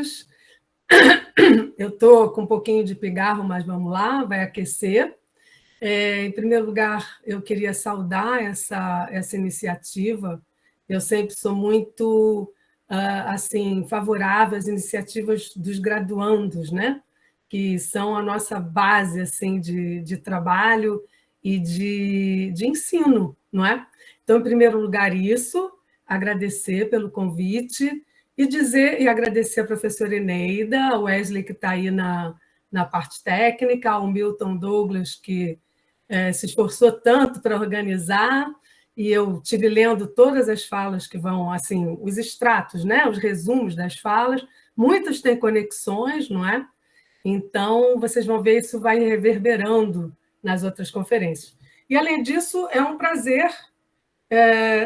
todos. Eu estou com um pouquinho de pigarro, mas vamos lá, vai aquecer. Em primeiro lugar, eu queria saudar essa iniciativa. Eu sempre sou muito assim favorável às iniciativas dos graduandos, né? Que são a nossa base assim de trabalho e de ensino, não é? Então, em primeiro lugar, isso, agradecer pelo convite e agradecer a professora Eneida, a Wesley, que está aí na parte técnica, ao Milton Douglas, que se esforçou tanto para organizar, e eu tive lendo todas as falas que vão, assim, os extratos, né? Os resumos das falas, muitas têm conexões, não é? Então, vocês vão ver isso vai reverberando nas outras conferências. E, além disso, é um prazer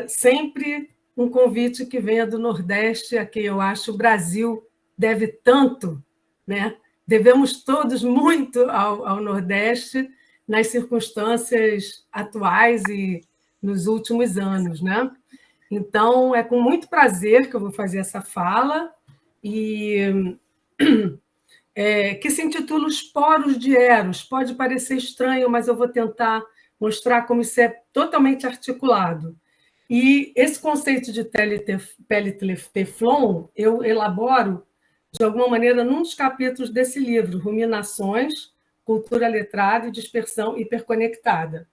sempre um convite que venha do Nordeste, a quem eu acho o Brasil deve tanto, né? Devemos todos muito ao Nordeste nas circunstâncias atuais e nos últimos anos, né? Então, é com muito prazer que eu vou fazer essa fala, e que se intitula Os Poros de Eros. Pode parecer estranho, mas eu vou tentar mostrar como isso é totalmente articulado. E esse conceito de pele teflon eu elaboro, de alguma maneira, num dos capítulos desse livro, Ruminações, Cultura Letrada e Dispersão Hiperconectada.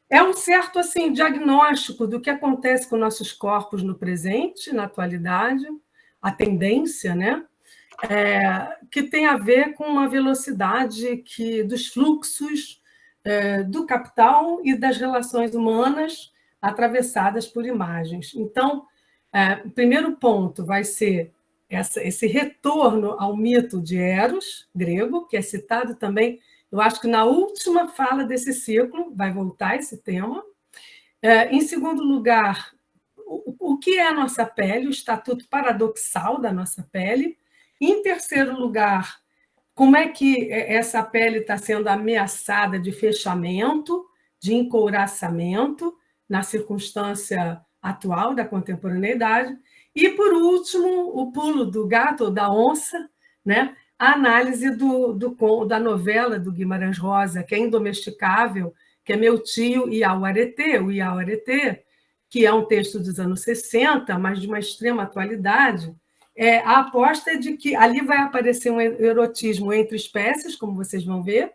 É um certo assim, diagnóstico do que acontece com nossos corpos no presente, na atualidade, a tendência, né? Que tem a ver com a velocidade dos fluxos do capital e das relações humanas atravessadas por imagens. Então, o primeiro ponto vai ser esse retorno ao mito de Eros, grego, que é citado também, eu acho que na última fala desse ciclo, vai voltar esse tema. Em segundo lugar, o que é a nossa pele, o estatuto paradoxal da nossa pele. Em terceiro lugar, como é que essa pele está sendo ameaçada de fechamento, de encouraçamento, na circunstância atual da contemporaneidade. E, por último, o pulo do gato ou da onça, né? A análise da novela do Guimarães Rosa, que é Indomesticável, que é Meu Tio Iauaretê, o Iauaretê, que é um texto dos anos 60, mas de uma extrema atualidade. A aposta é de que ali vai aparecer um erotismo entre espécies, como vocês vão ver.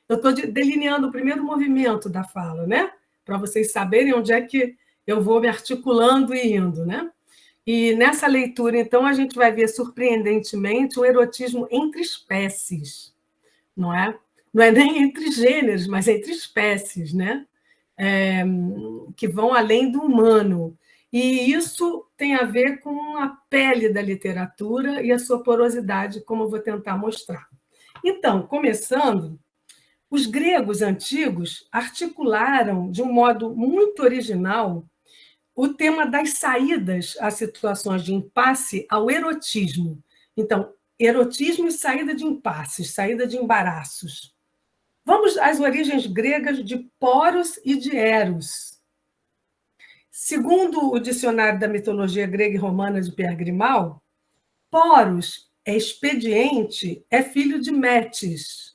Eu estou delineando o primeiro movimento da fala, né? Para vocês saberem onde é que eu vou me articulando e indo, né? E nessa leitura, então, a gente vai ver, surpreendentemente, um erotismo entre espécies, não é? Não é nem entre gêneros, mas entre espécies, né? Que vão além do humano. E isso tem a ver com a pele da literatura e a sua porosidade, como eu vou tentar mostrar. Então, começando, os gregos antigos articularam de um modo muito original o tema das saídas a situações de impasse ao erotismo. Então, erotismo e saída de impasses, saída de embaraços. Vamos às origens gregas de poros e de eros. Segundo o dicionário da mitologia grega e romana de Pierre Grimal, poros é expediente, é filho de Metis.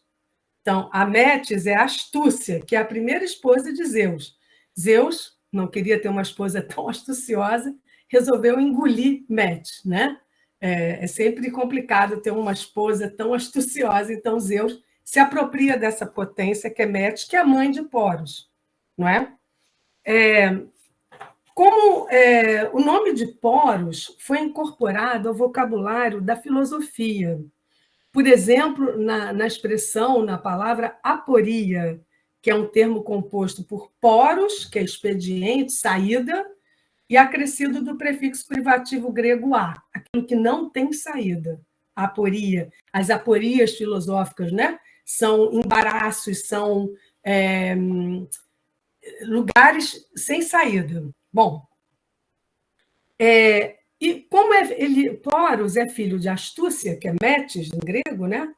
Então, a Metis é a astúcia, que é a primeira esposa de Zeus. Zeus não queria ter uma esposa tão astuciosa, resolveu engolir Metis, né? É sempre complicado ter uma esposa tão astuciosa, então Zeus se apropria dessa potência que é Metis, que é a mãe de Poros, não é? Como o nome de Poros foi incorporado ao vocabulário da filosofia. Por exemplo, na expressão, na palavra aporia, que é um termo composto por poros, que é expediente, saída, e acrescido do prefixo privativo grego a, aquilo que não tem saída, aporia. As aporias filosóficas, né? São embaraços, são lugares sem saída. Bom, e como Poros é filho de astúcia, que é Metis em grego, né?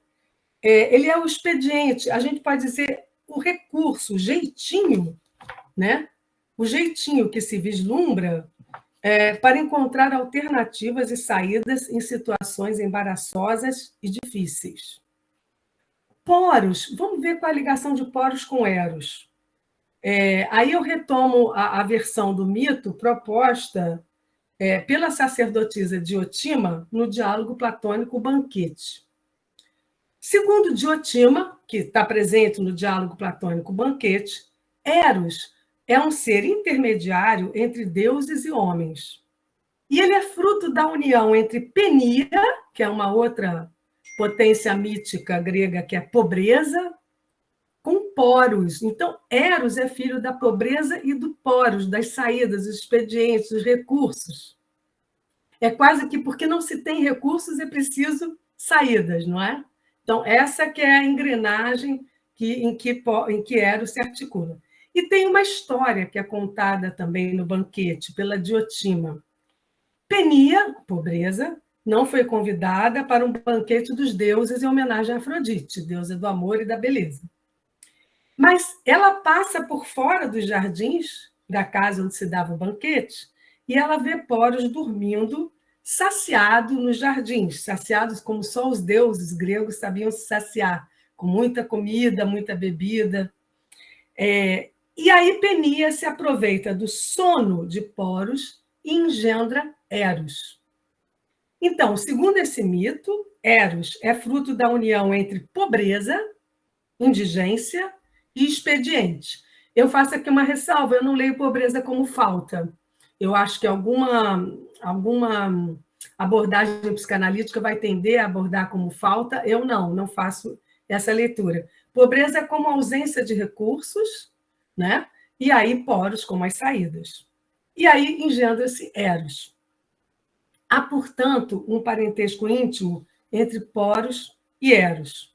Ele é o expediente, a gente pode dizer o recurso, o jeitinho, né? O jeitinho que se vislumbra para encontrar alternativas e saídas em situações embaraçosas e difíceis. Poros, vamos ver qual é a ligação de Poros com Eros. Aí eu retomo a versão do mito proposta pela sacerdotisa Diotima no diálogo platônico Banquete. Segundo Diotima, que está presente no diálogo platônico Banquete, Eros é um ser intermediário entre deuses e homens. E ele é fruto da união entre Penia, que é uma outra potência mítica grega, que é pobreza, com Poros. Então, Eros é filho da pobreza e do Poros, das saídas, dos expedientes, dos recursos. É quase que porque não se tem recursos, é preciso saídas, não é? Então, essa que é a engrenagem em que Eros se articula. E tem uma história que é contada também no Banquete, pela Diotima. Penia, pobreza, não foi convidada para um banquete dos deuses em homenagem a Afrodite, deusa do amor e da beleza. Mas ela passa por fora dos jardins da casa onde se dava o banquete e ela vê Poros dormindo, saciado nos jardins, saciados como só os deuses gregos sabiam se saciar, com muita comida, muita bebida. E aí Penia se aproveita do sono de Poros e engendra Eros. Então, segundo esse mito, Eros é fruto da união entre pobreza, indigência e expediente. Eu faço aqui uma ressalva, eu não leio pobreza como falta. Eu acho que alguma abordagem psicanalítica vai tender a abordar como falta, eu não faço essa leitura. Pobreza é como ausência de recursos, né? E aí Poros como as saídas. E aí engendra-se Eros. Há, portanto, um parentesco íntimo entre Poros e Eros,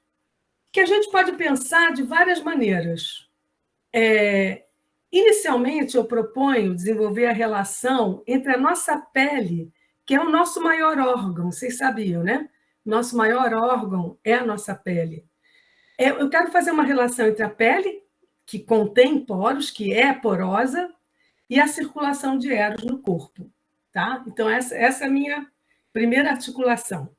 que a gente pode pensar de várias maneiras. Inicialmente, eu proponho desenvolver a relação entre a nossa pele, que é o nosso maior órgão, vocês sabiam, né? Nosso maior órgão é a nossa pele. Eu quero fazer uma relação entre a pele, que contém poros, que é porosa, e a circulação de Eros no corpo. Tá? Então, essa é a minha primeira articulação.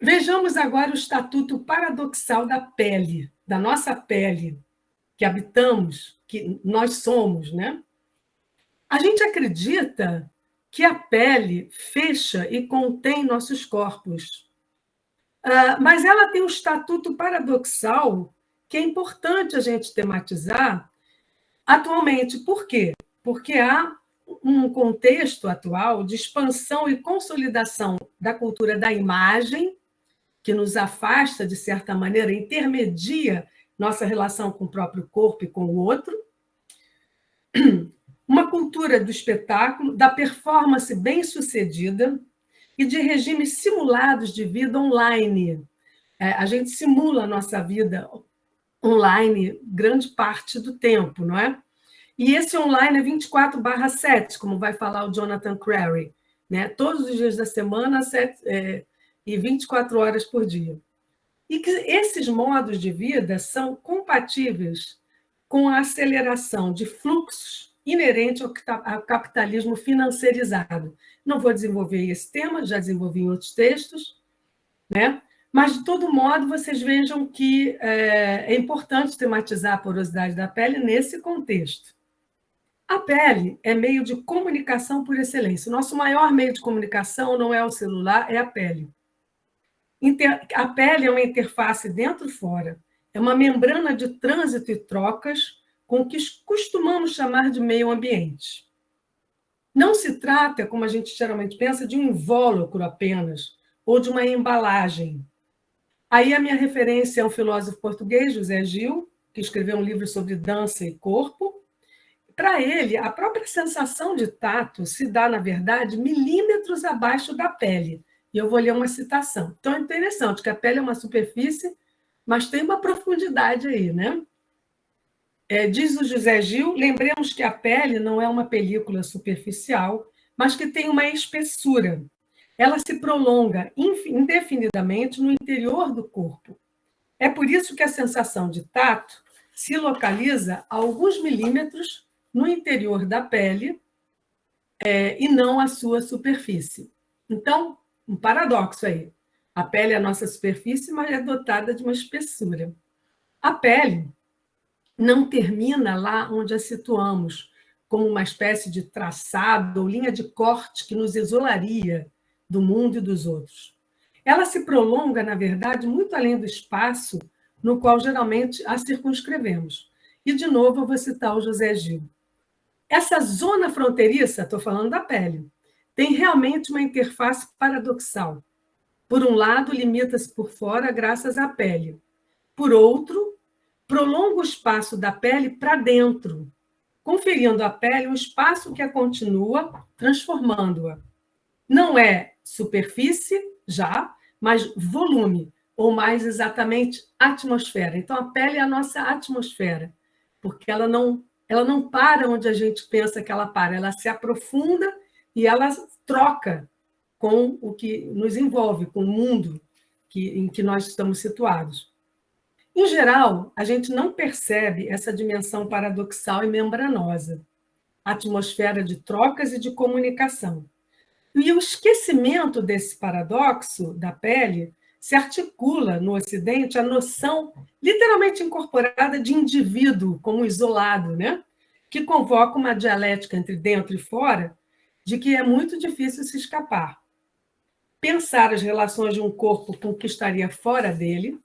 Vejamos agora o estatuto paradoxal da pele, da nossa pele, que habitamos, que nós somos, né? A gente acredita que a pele fecha e contém nossos corpos, mas ela tem um estatuto paradoxal que é importante a gente tematizar atualmente. Por quê? Porque há um contexto atual de expansão e consolidação da cultura da imagem, que nos afasta, de certa maneira, intermedia nossa relação com o próprio corpo e com o outro. Uma cultura do espetáculo, da performance bem-sucedida e de regimes simulados de vida online. A gente simula a nossa vida online grande parte do tempo, não é? E esse online é 24/7, como vai falar o Jonathan Crary, né? Todos os dias da semana, e 24 horas por dia. E que esses modos de vida são compatíveis com a aceleração de fluxos inerente ao capitalismo financeirizado. Não vou desenvolver esse tema, já desenvolvi em outros textos, né? Mas, de todo modo, vocês vejam que é importante tematizar a porosidade da pele nesse contexto. A pele é meio de comunicação por excelência. O nosso maior meio de comunicação não é o celular, é a pele. A pele é uma interface dentro e fora. É uma membrana de trânsito e trocas com o que costumamos chamar de meio ambiente. Não se trata, como a gente geralmente pensa, de um invólucro apenas, ou de uma embalagem. Aí a minha referência é um filósofo português, José Gil, que escreveu um livro sobre dança e corpo. Para ele, a própria sensação de tato se dá, na verdade, milímetros abaixo da pele. E eu vou ler uma citação. Então, é interessante que a pele é uma superfície, mas tem uma profundidade aí, né? Diz o José Gil, lembremos que a pele não é uma película superficial, mas que tem uma espessura. Ela se prolonga indefinidamente no interior do corpo. É por isso que a sensação de tato se localiza a alguns milímetros no interior da pele, e não a sua superfície. Então, um paradoxo aí. A pele é a nossa superfície, mas é dotada de uma espessura. A pele não termina lá onde a situamos, como uma espécie de traçado ou linha de corte que nos isolaria do mundo e dos outros. Ela se prolonga, na verdade, muito além do espaço no qual geralmente a circunscrevemos. E, de novo, eu vou citar o José Gil. Essa zona fronteiriça, estou falando da pele, tem realmente uma interface paradoxal. Por um lado, limita-se por fora graças à pele. Por outro, prolonga o espaço da pele para dentro, conferindo à pele um espaço que a continua, transformando-a. Não é superfície, já, mas volume, ou mais exatamente, atmosfera. Então, a pele é a nossa atmosfera, porque ela não para onde a gente pensa que ela para, ela se aprofunda e ela troca com o que nos envolve, com o mundo em que nós estamos situados. Em geral, a gente não percebe essa dimensão paradoxal e membranosa, atmosfera de trocas e de comunicação. E o esquecimento desse paradoxo da pele se articula no Ocidente a noção literalmente incorporada de indivíduo como isolado, né? Que convoca uma dialética entre dentro e fora, de que é muito difícil se escapar. Pensar as relações de um corpo com o que estaria fora dele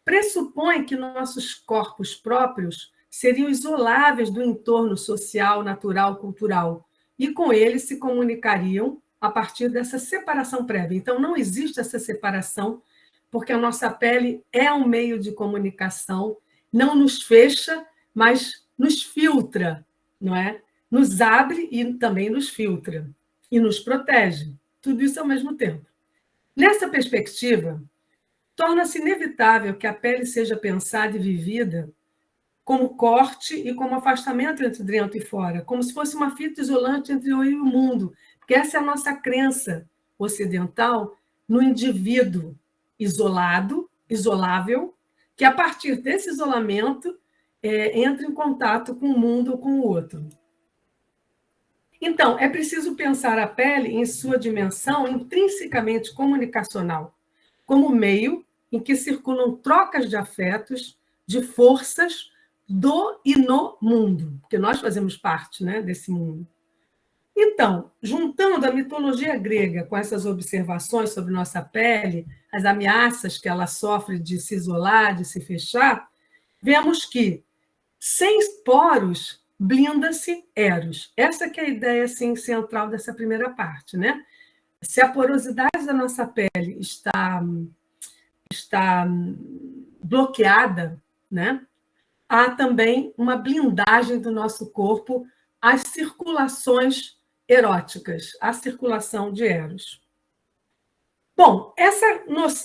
pressupõe que nossos corpos próprios seriam isoláveis do entorno social, natural, cultural, e com eles se comunicariam a partir dessa separação prévia. Então, não existe essa separação, porque a nossa pele é um meio de comunicação, não nos fecha, mas nos filtra, não é? Nos abre e também nos filtra, e nos protege. Tudo isso ao mesmo tempo. Nessa perspectiva, torna-se inevitável que a pele seja pensada e vivida como corte e como afastamento entre dentro e fora, como se fosse uma fita isolante entre eu e o mundo, porque essa é a nossa crença ocidental no indivíduo isolado, isolável, que a partir desse isolamento entra em contato com o mundo ou com o outro. Então, é preciso pensar a pele em sua dimensão intrinsecamente comunicacional, como meio em que circulam trocas de afetos, de forças do e no mundo, porque nós fazemos parte, né, desse mundo. Então, juntando a mitologia grega com essas observações sobre nossa pele, as ameaças que ela sofre de se isolar, de se fechar, vemos que, sem poros, blinda-se Eros. Essa que é a ideia assim, central dessa primeira parte, né? Se a porosidade da nossa pele está bloqueada, né? Há também uma blindagem do nosso corpo às circulações eróticas, à circulação de Eros. Bom,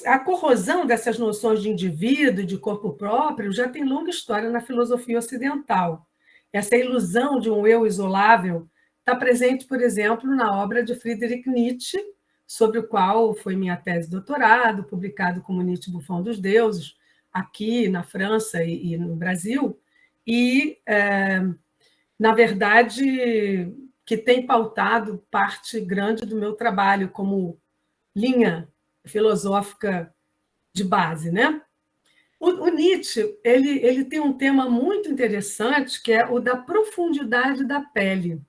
a corrosão dessas noções de indivíduo e de corpo próprio já tem longa história na filosofia ocidental. Essa ilusão de um eu isolável está presente, por exemplo, na obra de Friedrich Nietzsche, sobre o qual foi minha tese de doutorado, publicado como Nietzsche Bufão dos Deuses, aqui na França e no Brasil, e, na verdade, que tem pautado parte grande do meu trabalho como linha filosófica de base, né? O Nietzsche ele tem um tema muito interessante que é o da profundidade da pele,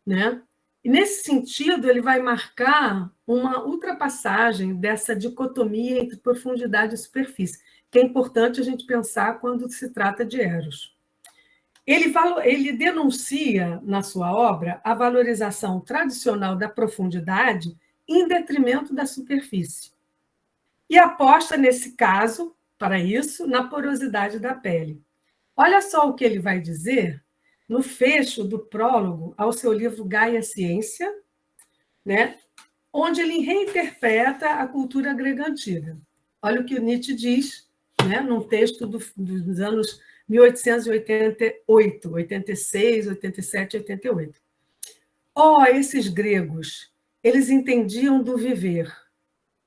né? E nesse sentido ele vai marcar uma ultrapassagem dessa dicotomia entre profundidade e superfície, que é importante a gente pensar quando se trata de Eros. Ele denuncia na sua obra a valorização tradicional da profundidade em detrimento da superfície. E aposta, nesse caso, para isso, na porosidade da pele. Olha só o que ele vai dizer no fecho do prólogo ao seu livro Gaia Ciência, né, onde ele reinterpreta a cultura grega antiga. Olha o que o Nietzsche diz, né, num texto dos anos 1888, 86, 87, 88. Oh, esses gregos, eles entendiam do viver.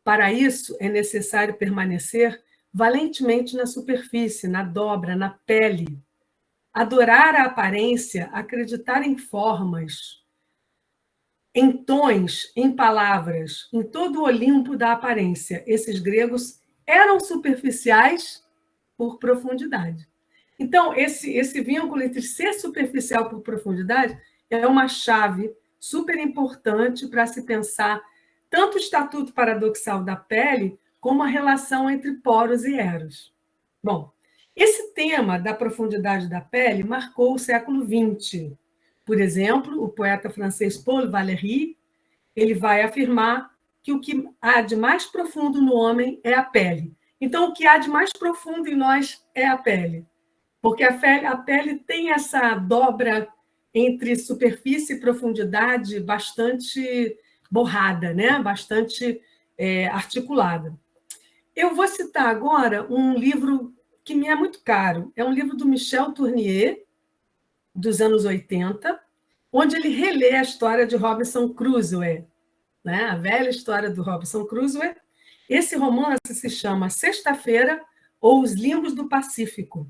Para isso, é necessário permanecer valentemente na superfície, na dobra, na pele. Adorar a aparência, acreditar em formas, em tons, em palavras, em todo o Olimpo da aparência. Esses gregos eram superficiais por profundidade. Então, esse vínculo entre ser superficial por profundidade é uma chave super importante para se pensar tanto o estatuto paradoxal da pele, como a relação entre poros e eros. Bom, esse tema da profundidade da pele marcou o século XX. Por exemplo, o poeta francês Paul Valéry, ele vai afirmar que o que há de mais profundo no homem é a pele. Então, o que há de mais profundo em nós é a pele. Porque a pele tem essa dobra entre superfície e profundidade bastante borrada, né? Bastante articulada. Eu vou citar agora um livro que me é muito caro. É um livro do Michel Tournier, dos anos 80, onde ele relê a história de Robinson Crusoe, né? A velha história do Robinson Crusoe. Esse romance se chama Sexta-feira ou Os Limbos do Pacífico.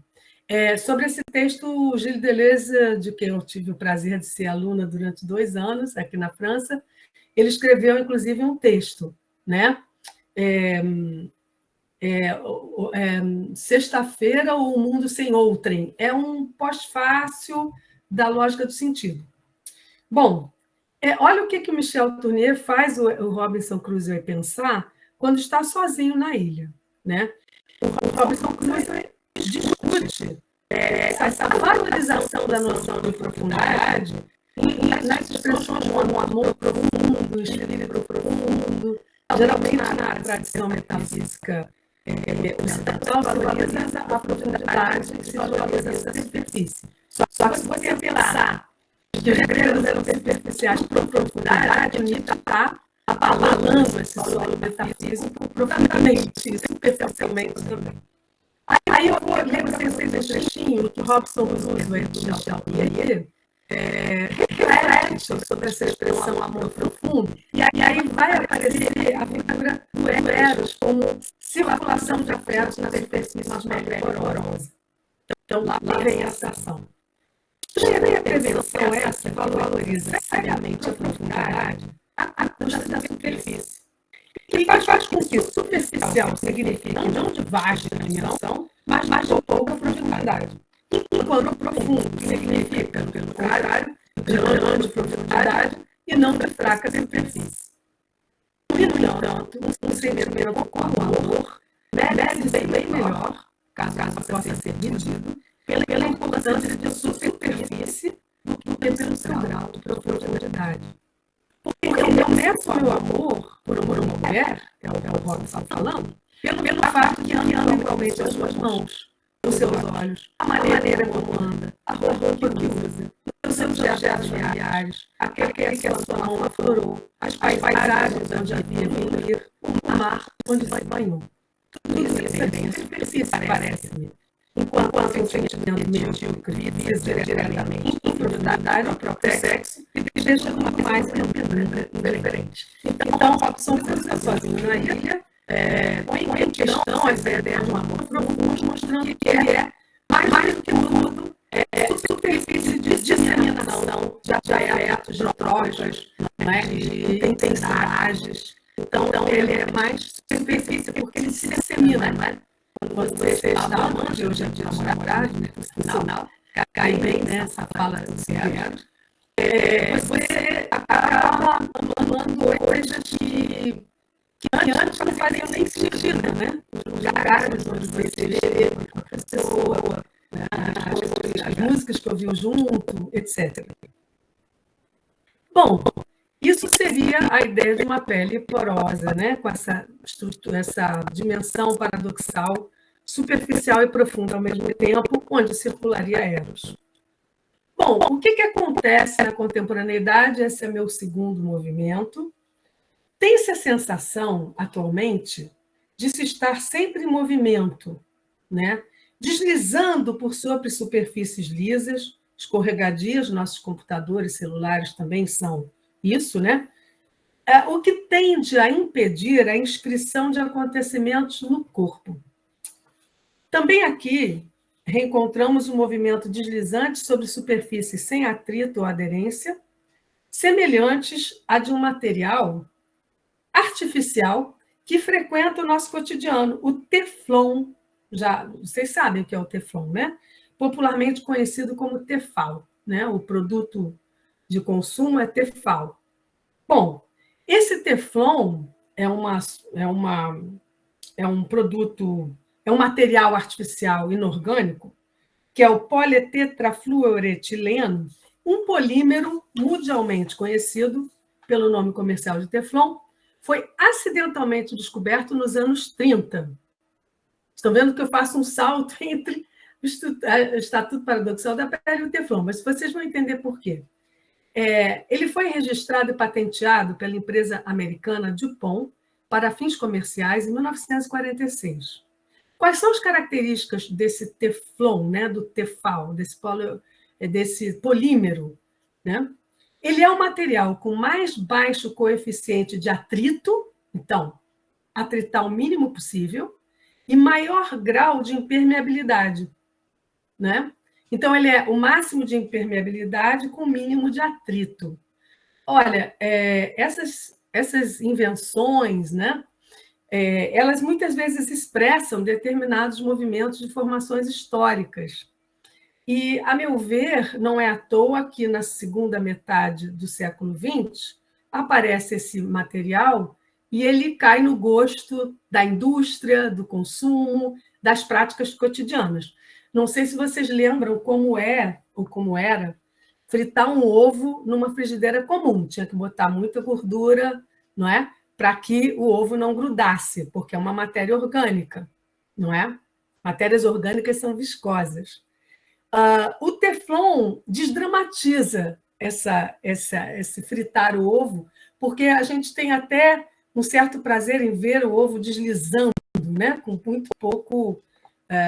Sobre esse texto, o Gilles Deleuze, de quem eu tive o prazer de ser aluna durante 2 anos aqui na França, ele escreveu, inclusive, um texto, né? Sexta-feira ou O Mundo Sem Outrem. É um pós-fácil da lógica do sentido. Bom, olha o que o Michel Tournier faz o Robinson Crusoe pensar quando está sozinho na ilha, né? O Robinson Crusoe discute essa valorização da noção de profundidade nas expressões como amor profundo, espírito profundo. Geralmente, na tradição metafísica ocidental, valoriza a profundidade e se valoriza a superfície. Só que se você pensar que os gregos eram superficiais por profundidade, o Nietzsche está abalando esse solo metafísico profundamente, superficialmente também. Aí eu vou ler para vocês um trechinho que Robinson Crusoe de Michel Tournier reflete sobre essa expressão amor profundo, e aí vai aparecer a figura do Eros como circulação de afetos na superfície mais porosa. Então, lá vem essa ação. Estranha a prevenção essa que valoriza cegamente a profundidade à custa da superfície. E faz com que superficial signifique não de vasta dimensão, mas de pouca profundidade. Enquanto profundo significa, pelo contrário, de grande profundidade e não de fraca superfície. E, no entanto, um sentimento como o amor deve ser bem melhor, caso possa ser medido, pela importância de sua superfície do que pelo seu grau de profundidade. Porque eu meço meu amor por uma mulher, é o Robinson falando, pelo fato que amo igualmente as suas mãos, os seus olhos, a maneira como anda, a roupa que usa, os seus gestos familiares, aquele que a sua mão aflorou, as paisagens onde havia vindo ir, o mar onde se banhou. Tudo isso é bem superfície, parece-me. Enquanto o sentimento medíocre visa diretamente profundidade ao próprio sexo e deixa muito mais indiferente. Então, Robinson Crusoe sozinho na ilha, põe em questão as ideias de um amor profundo, mostrando que ele é mais do que tudo superfície de disseminação de afetos, de trocas, de intensidades. Então, ele é mais superfície porque ele se dissemina, né? Quando você está amando, hoje em dia namorado, né? Por sinal, cai bem nessa fala do Cielo. Você acaba amando coisas que antes não faziam nem sentido, né? Os lugares onde você vê com a pessoa, né? As músicas que ouviu junto, etc. Bom, isso seria a ideia de uma pele porosa, né? Com essa estrutura, essa dimensão paradoxal, superficial e profunda ao mesmo tempo, onde circularia Eros. Bom, o que acontece na contemporaneidade? Esse é meu segundo movimento. Tem-se a sensação, atualmente, de se estar sempre em movimento, né? Deslizando por sobre superfícies lisas, escorregadias, nossos computadores celulares também são isso, né? O que tende a impedir a inscrição de acontecimentos no corpo. Também aqui reencontramos um movimento deslizante sobre superfícies sem atrito ou aderência, semelhantes a de um material artificial que frequenta o nosso cotidiano, o Teflon. Já vocês sabem o que é o Teflon, né? Popularmente conhecido como Tefal, né? O produto de consumo é Tefal. Bom, esse Teflon é um produto, é um material artificial inorgânico, que é o polietetrafluoretileno, um polímero mundialmente conhecido pelo nome comercial de Teflon, foi acidentalmente descoberto nos anos 30. Estão vendo que eu faço um salto entre o Estatuto Paradoxal da Pele e o Teflon, mas vocês vão entender por quê. Ele foi registrado e patenteado pela empresa americana DuPont para fins comerciais em 1946. Quais são as características desse Teflon, né, do Tefal, desse polímero? Né? Ele é um material com mais baixo coeficiente de atrito, então, atritar o mínimo possível, e maior grau de impermeabilidade. Né? Então, ele é o máximo de impermeabilidade com o mínimo de atrito. Olha, essas invenções, né, elas muitas vezes expressam determinados movimentos de formações históricas. E, a meu ver, não é à toa que na segunda metade do século XX aparece esse material e ele cai no gosto da indústria, do consumo, das práticas cotidianas. Não sei se vocês lembram como é ou como era fritar um ovo numa frigideira comum. Tinha que botar muita gordura, não é? Para que o ovo não grudasse, porque é uma matéria orgânica, não é? Matérias orgânicas são viscosas. O Teflon desdramatiza esse fritar o ovo, porque a gente tem até um certo prazer em ver o ovo deslizando, né? Com muito pouco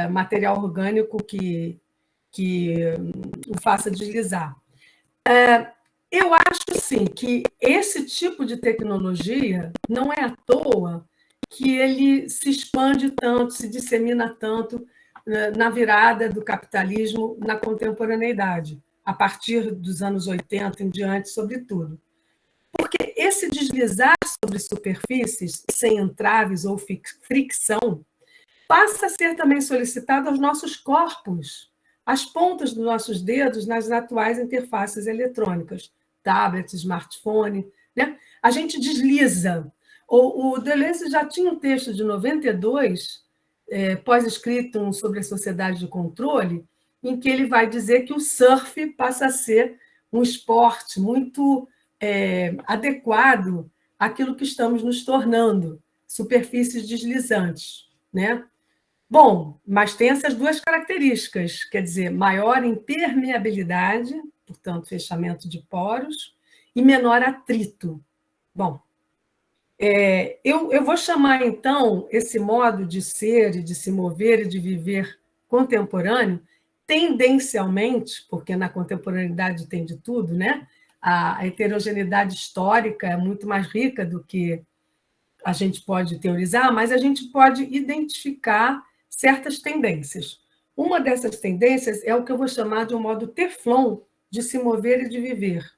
material orgânico que o faça deslizar. Eu acho sim que esse tipo de tecnologia não é à toa que ele se expande tanto, se dissemina tanto na virada do capitalismo na contemporaneidade, a partir dos anos 80 em diante, sobretudo. Porque esse deslizar sobre superfícies sem entraves ou fricção passa a ser também solicitado aos nossos corpos, às pontas dos nossos dedos nas atuais interfaces eletrônicas, tablet, smartphone. Né? A gente desliza. O Deleuze já tinha um texto de 92, pós-escrito sobre a sociedade de controle, em que ele vai dizer que o surf passa a ser um esporte muito adequado àquilo que estamos nos tornando, superfícies deslizantes. Né? Bom, mas tem essas duas características, quer dizer, maior impermeabilidade, portanto, fechamento de poros, e menor atrito. Bom, eu vou chamar, então, esse modo de ser, e de se mover e de viver contemporâneo, tendencialmente, porque na contemporaneidade tem de tudo, né? A heterogeneidade histórica é muito mais rica do que a gente pode teorizar, mas a gente pode identificar certas tendências. Uma dessas tendências é o que eu vou chamar de um modo Teflon de se mover e de viver.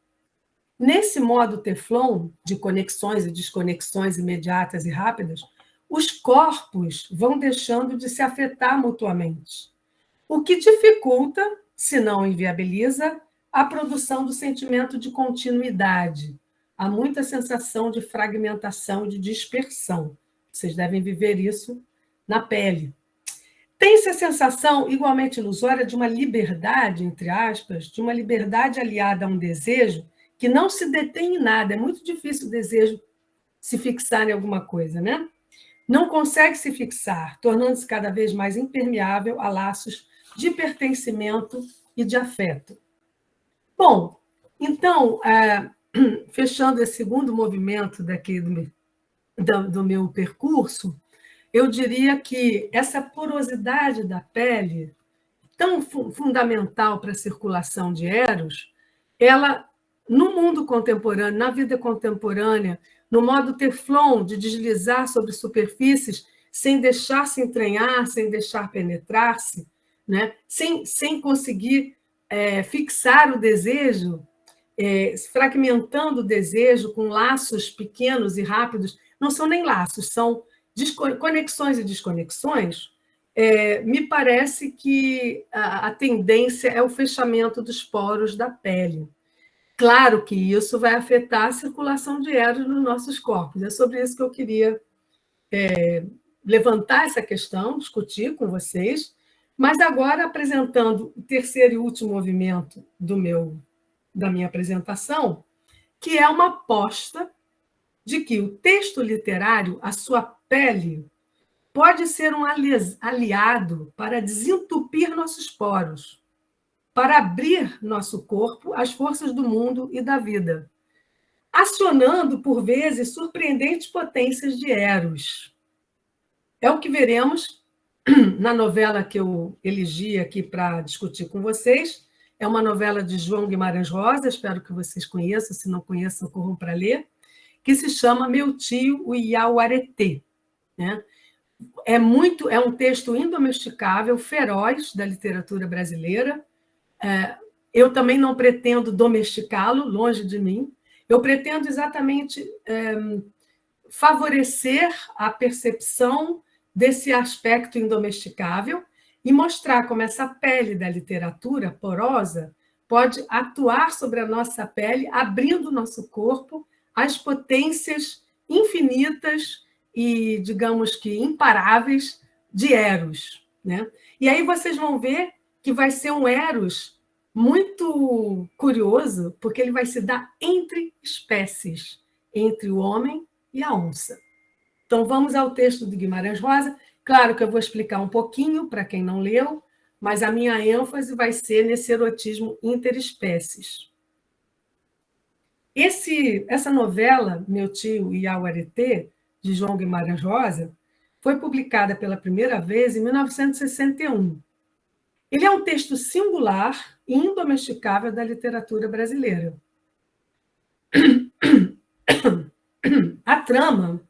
Nesse modo Teflon, de conexões e desconexões imediatas e rápidas, os corpos vão deixando de se afetar mutuamente, o que dificulta, se não inviabiliza, a produção do sentimento de continuidade. Há muita sensação de fragmentação, de dispersão. Vocês devem viver isso na pele. Tem-se a sensação igualmente ilusória de uma liberdade, entre aspas, de uma liberdade aliada a um desejo que não se detém em nada. É muito difícil o desejo se fixar em alguma coisa, né? Não consegue se fixar, tornando-se cada vez mais impermeável a laços de pertencimento e de afeto. Bom, então, fechando esse segundo movimento daqui do meu percurso, eu diria que essa porosidade da pele, tão fundamental para a circulação de Eros, ela, no mundo contemporâneo, na vida contemporânea, no modo Teflon de deslizar sobre superfícies sem deixar se entranhar, sem deixar penetrar-se, né? sem conseguir fixar o desejo, fragmentando o desejo com laços pequenos e rápidos, não são nem laços, são conexões e desconexões, me parece que a tendência é o fechamento dos poros da pele. Claro que isso vai afetar a circulação de eros nos nossos corpos. É sobre isso que eu queria levantar essa questão, discutir com vocês, mas agora apresentando o terceiro e último movimento da minha apresentação, que é uma aposta de que o texto literário, a sua pele, pode ser um aliado para desentupir nossos poros, para abrir nosso corpo às forças do mundo e da vida, acionando, por vezes, surpreendentes potências de Eros. É o que veremos na novela que eu elegi aqui para discutir com vocês. É uma novela de João Guimarães Rosa, espero que vocês conheçam, se não conheçam, corram para ler, que se chama Meu Tio, o Iauaretê. Né? É um texto indomesticável, feroz da literatura brasileira. Eu também não pretendo domesticá-lo, longe de mim. Eu pretendo exatamente favorecer a percepção desse aspecto indomesticável e mostrar como essa pele da literatura porosa pode atuar sobre a nossa pele, abrindo o nosso corpo às potências infinitas e, digamos que, imparáveis de Eros. Né? E aí vocês vão ver que vai ser um Eros muito curioso, porque ele vai se dar entre espécies, entre o homem e a onça. Então, vamos ao texto de Guimarães Rosa. Claro que eu vou explicar um pouquinho para quem não leu, mas a minha ênfase vai ser nesse erotismo interespécies. Essa novela, Meu Tio Iauaretê, de João Guimarães Rosa, foi publicada pela primeira vez em 1961. Ele é um texto singular e indomesticável da literatura brasileira. A trama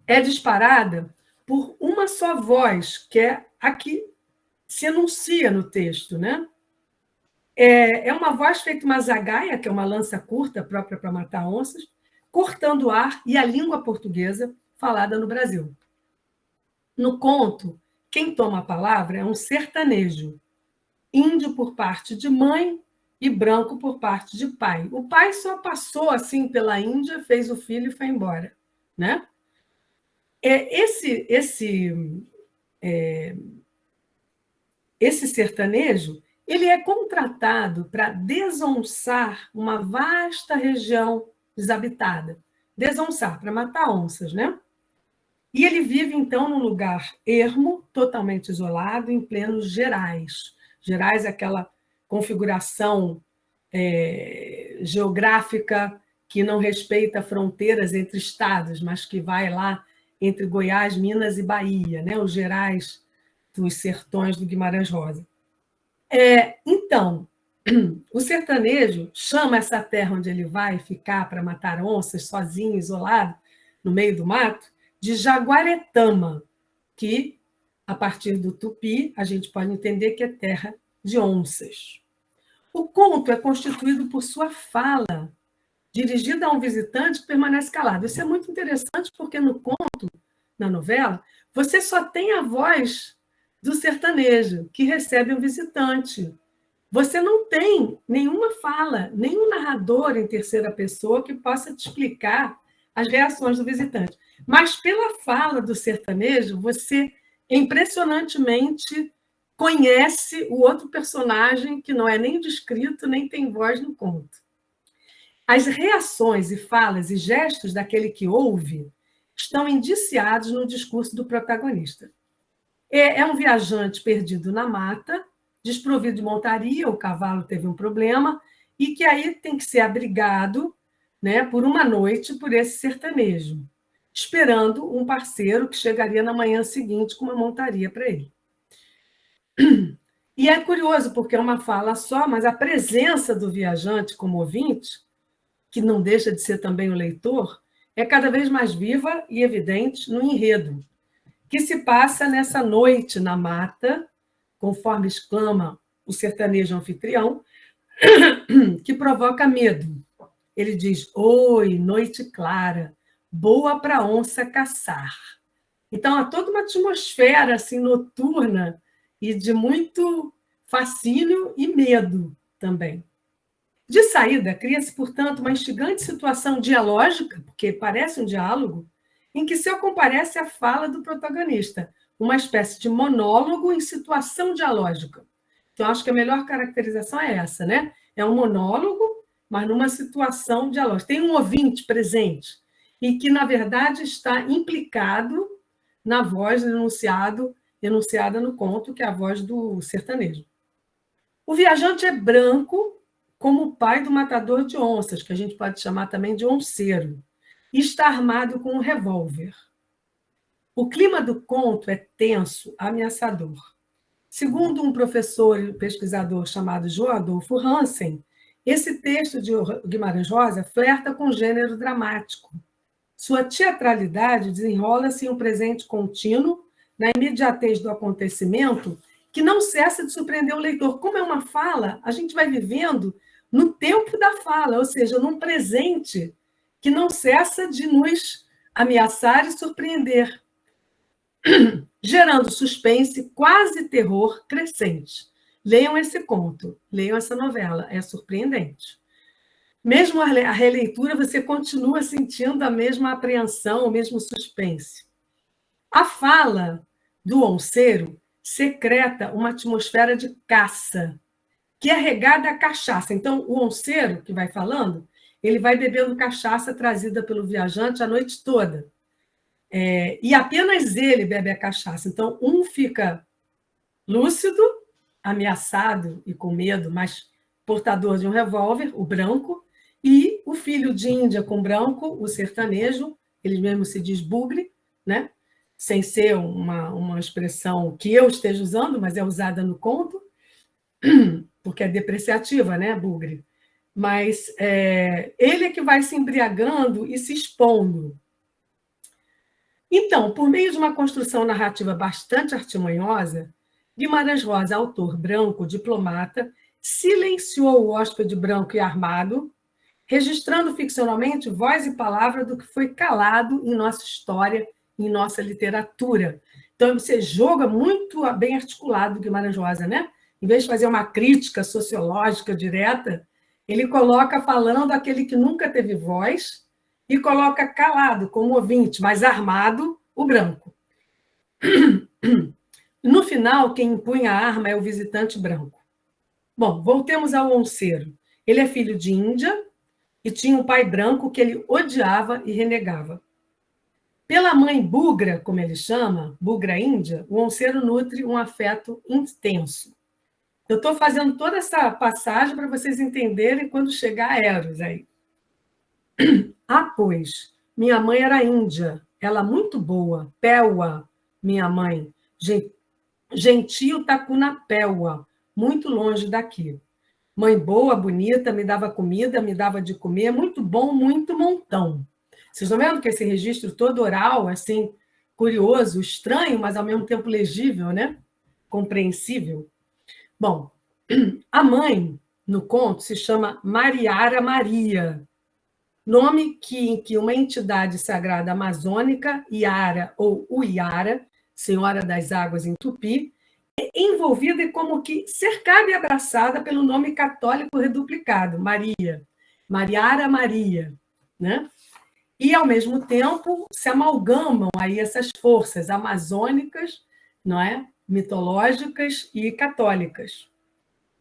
é disparada por uma só voz, que é a que se enuncia no texto. Né? É uma voz feita uma zagaia, que é uma lança curta própria para matar onças, cortando o ar e a língua portuguesa falada no Brasil. No conto, quem toma a palavra é um sertanejo, índio por parte de mãe e branco por parte de pai. O pai só passou assim pela Índia, fez o filho e foi embora. Né? Esse sertanejo ele é contratado para desonçar uma vasta região desabitada. Desonçar, para matar onças, né? E ele vive, então, num lugar ermo, totalmente isolado, em plenos Gerais. Gerais é aquela configuração geográfica que não respeita fronteiras entre estados, mas que vai lá entre Goiás, Minas e Bahia, né? Os Gerais dos sertões do Guimarães Rosa. Então, o sertanejo chama essa terra onde ele vai ficar para matar onças, sozinho, isolado, no meio do mato, de Jaguaretama, que, a partir do tupi, a gente pode entender que é terra de onças. O conto é constituído por sua fala, dirigida a um visitante que permanece calado. Isso é muito interessante, porque no conto, na novela, você só tem a voz do sertanejo, que recebe um visitante. Você não tem nenhuma fala, nenhum narrador em terceira pessoa que possa te explicar as reações do visitante. Mas, pela fala do sertanejo, você impressionantemente conhece o outro personagem que não é nem descrito, nem tem voz no conto. As reações e falas e gestos daquele que ouve estão indiciados no discurso do protagonista. É um viajante perdido na mata, desprovido de montaria, o cavalo teve um problema, e que aí tem que ser abrigado, né, por uma noite por esse sertanejo, esperando um parceiro que chegaria na manhã seguinte com uma montaria para ele. E é curioso, porque é uma fala só, mas a presença do viajante como ouvinte, que não deixa de ser também o leitor, é cada vez mais viva e evidente no enredo, que se passa nessa noite na mata, conforme exclama o sertanejo anfitrião, que provoca medo. Ele diz: oi, noite clara, boa para onça caçar. Então, há toda uma atmosfera assim, noturna e de muito fascínio e medo também. De saída, cria-se, portanto, uma instigante situação dialógica, porque parece um diálogo, em que se comparece à fala do protagonista, uma espécie de monólogo em situação dialógica. Então, acho que a melhor caracterização é essa, né? É um monólogo, mas numa situação dialógica. Tem um ouvinte presente e que, na verdade, está implicado na voz enunciada no conto, que é a voz do sertanejo. O viajante é branco, como o pai do matador de onças, que a gente pode chamar também de onceiro, e está armado com um revólver. O clima do conto é tenso, ameaçador. Segundo um professor e pesquisador chamado João Adolfo Hansen, esse texto de Guimarães Rosa flerta com o gênero dramático. Sua teatralidade desenrola-se em um presente contínuo, na imediatez do acontecimento, que não cessa de surpreender o leitor. Como é uma fala, a gente vai vivendo no tempo da fala, ou seja, num presente que não cessa de nos ameaçar e surpreender, gerando suspense, quase terror crescente. Leiam esse conto, leiam essa novela, é surpreendente. Mesmo a releitura, você continua sentindo a mesma apreensão, o mesmo suspense. A fala do onceiro secreta uma atmosfera de caça, que é regada a cachaça. Então, o onceiro que vai falando, ele vai bebendo cachaça trazida pelo viajante a noite toda. E apenas ele bebe a cachaça. Então, um fica lúcido, ameaçado e com medo, mas portador de um revólver, o branco, e o filho de Índia com branco, o sertanejo, ele mesmo se diz bugre, né? Sem ser uma expressão que eu esteja usando, mas é usada no conto, porque é depreciativa, né, bugre? Mas ele é que vai se embriagando e se expondo. Então, por meio de uma construção narrativa bastante artimanhosa, Guimarães Rosa, autor branco, diplomata, silenciou o hóspede branco e armado, registrando ficcionalmente voz e palavra do que foi calado em nossa história, em nossa literatura. Então, você joga muito bem articulado Guimarães Rosa, né? Em vez de fazer uma crítica sociológica direta, ele coloca falando aquele que nunca teve voz e coloca calado, como ouvinte, mas armado, o branco. No final, quem empunha a arma é o visitante branco. Bom, voltemos ao onceiro. Ele é filho de Índia e tinha um pai branco que ele odiava e renegava. Pela mãe bugra, como ele chama, bugra índia, o onceiro nutre um afeto intenso. Eu estou fazendo toda essa passagem para vocês entenderem quando chegar a Eros aí. Ah, pois, minha mãe era índia, ela muito boa, Péua, minha mãe, gentil Tacunapéua, muito longe daqui. Mãe boa, bonita, me dava comida, me dava de comer, muito bom, muito montão. Vocês estão vendo que esse registro todo oral, assim, curioso, estranho, mas ao mesmo tempo legível, né? Compreensível. Bom, a mãe, no conto, se chama Mariara Maria, nome em que uma entidade sagrada amazônica, Iara ou Uiara, Senhora das Águas em Tupi, é envolvida e como que cercada e abraçada pelo nome católico reduplicado, Maria, Mariara Maria, né? E, ao mesmo tempo, se amalgamam aí essas forças amazônicas, não é? Mitológicas e católicas.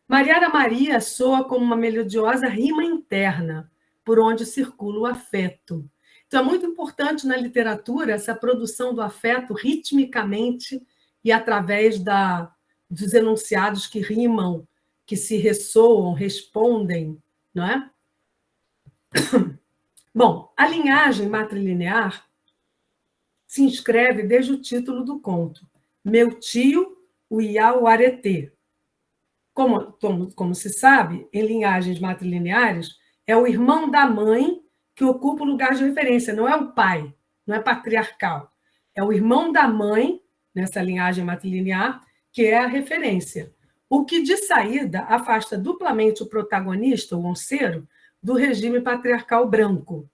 Mariara Maria soa como uma melodiosa rima interna, por onde circula o afeto. Então, é muito importante na literatura essa produção do afeto ritmicamente e através dos enunciados que rimam, que se ressoam, respondem, não é? Bom, a linhagem matrilinear se inscreve desde o título do conto, Meu Tio, o Iauaretê. Como se sabe, em linhagens matrilineares, é o irmão da mãe que ocupa o lugar de referência, não é o pai, não é patriarcal. É o irmão da mãe, nessa linhagem matrilinear, que é a referência. o que, de saída, afasta duplamente o protagonista, o onceiro, do regime patriarcal branco,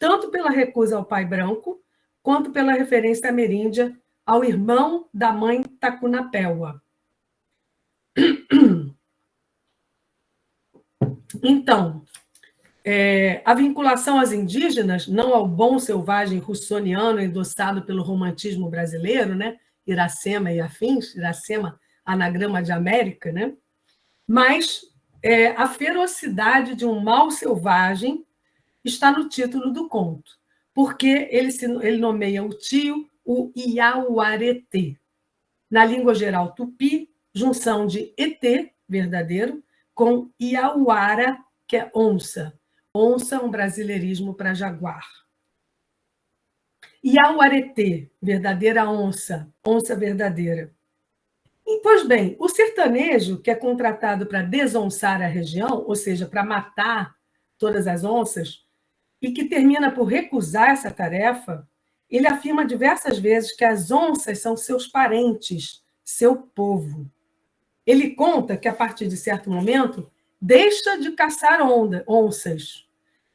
tanto pela recusa ao pai branco, quanto pela referência ameríndia ao irmão da mãe Tacunapewa. Então, a vinculação às indígenas, não ao bom selvagem russoniano endossado pelo romantismo brasileiro, né? Iracema e afins, Iracema, anagrama de América, né? Mas a ferocidade de um mal selvagem está no título do conto, porque ele nomeia o tio o Iauaretê. Na língua geral tupi, junção de ET, verdadeiro, com Iauara, que é onça. Onça é um brasileirismo para jaguar. Iauaretê, verdadeira onça, onça verdadeira. E, pois bem, o sertanejo, que é contratado para desonçar a região, ou seja, para matar todas as onças, e que termina por recusar essa tarefa, ele afirma diversas vezes que as onças são seus parentes, seu povo. Ele conta que, a partir de certo momento, deixa de caçar onças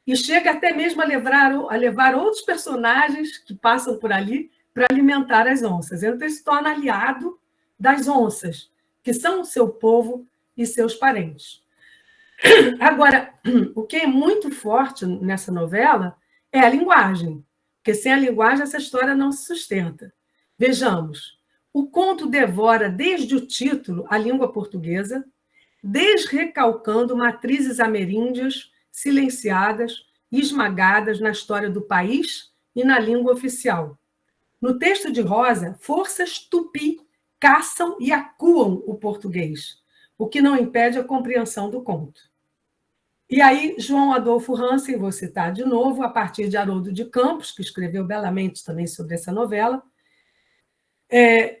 e chega até mesmo a levar outros personagens que passam por ali para alimentar as onças. Então, ele se torna aliado das onças, que são seu povo e seus parentes. Agora, o que é muito forte nessa novela é a linguagem, porque sem a linguagem essa história não se sustenta. Vejamos, o conto devora desde o título a língua portuguesa, desrecalcando matrizes ameríndias silenciadas e esmagadas na história do país e na língua oficial. No texto de Rosa, forças tupi caçam e acuam o português, o que não impede a compreensão do conto. E aí, João Adolfo Hansen, vou citar de novo, a partir de Haroldo de Campos, que escreveu belamente também sobre essa novela,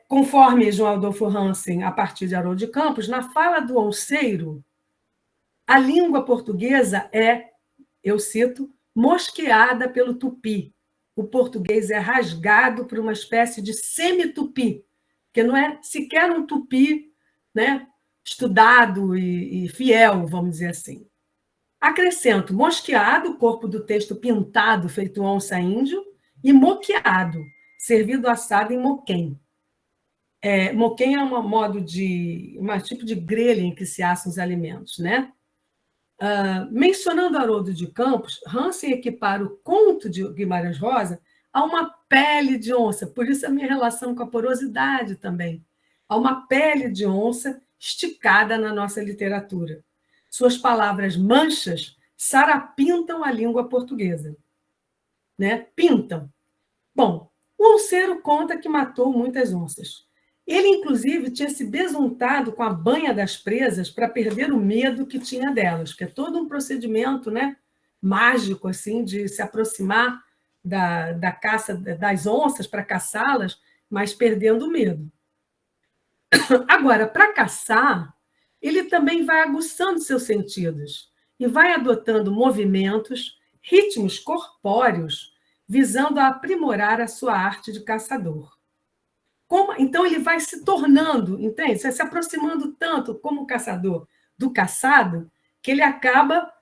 conforme João Adolfo Hansen, a partir de Haroldo de Campos, na fala do onceiro, a língua portuguesa é, eu cito, mosqueada pelo tupi. O português é rasgado por uma espécie de semi-tupi, que não é sequer um tupi, né, estudado e fiel, vamos dizer assim. Acrescento, mosqueado, corpo do texto pintado, feito onça índio, e moqueado, servido assado em moquém. Moquém é um tipo de grelha em que se assam os alimentos, né? Mencionando Haroldo de Campos, Hansen equipara o conto de Guimarães Rosa a uma pele de onça, por isso a minha relação com a porosidade também, a uma pele de onça esticada na nossa literatura. Suas palavras manchas sarapintam a língua portuguesa. Né? Pintam. Bom, o onceiro conta que matou muitas onças. Ele, inclusive, tinha se besuntado com a banha das presas para perder o medo que tinha delas, que é todo um procedimento, né, mágico assim, de se aproximar da caça das onças para caçá-las, mas perdendo o medo. Agora, para caçar, ele também vai aguçando seus sentidos e vai adotando movimentos, ritmos corpóreos, visando a aprimorar a sua arte de caçador. Então, ele vai se tornando, entende? Se aproximando tanto como caçador do caçado, que ele acaba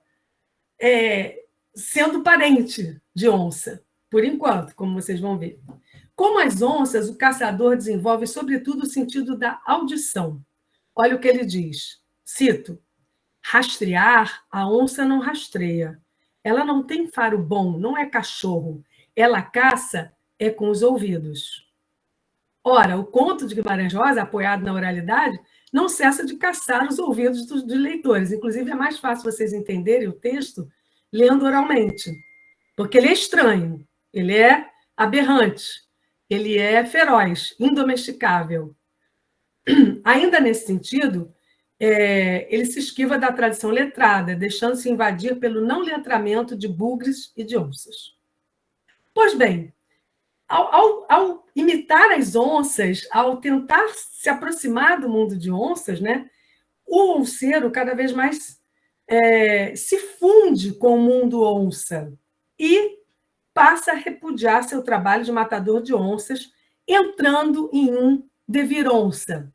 sendo parente de onça, por enquanto, como vocês vão ver. Como as onças, o caçador desenvolve, sobretudo, o sentido da audição. Olha o que ele diz, cito, rastrear, a onça não rastreia. Ela não tem faro bom, não é cachorro. Ela caça com os ouvidos. Ora, o conto de Guimarães Rosa, apoiado na oralidade, não cessa de caçar os ouvidos dos leitores. Inclusive, é mais fácil vocês entenderem o texto lendo oralmente, porque ele é estranho, ele é aberrante, ele é feroz, indomesticável. Ainda nesse sentido, ele se esquiva da tradição letrada, deixando-se invadir pelo não letramento de bugres e de onças. Pois bem, ao imitar as onças, ao tentar se aproximar do mundo de onças, né, o onceiro cada vez mais se funde com o mundo onça e passa a repudiar seu trabalho de matador de onças, entrando em um devironça,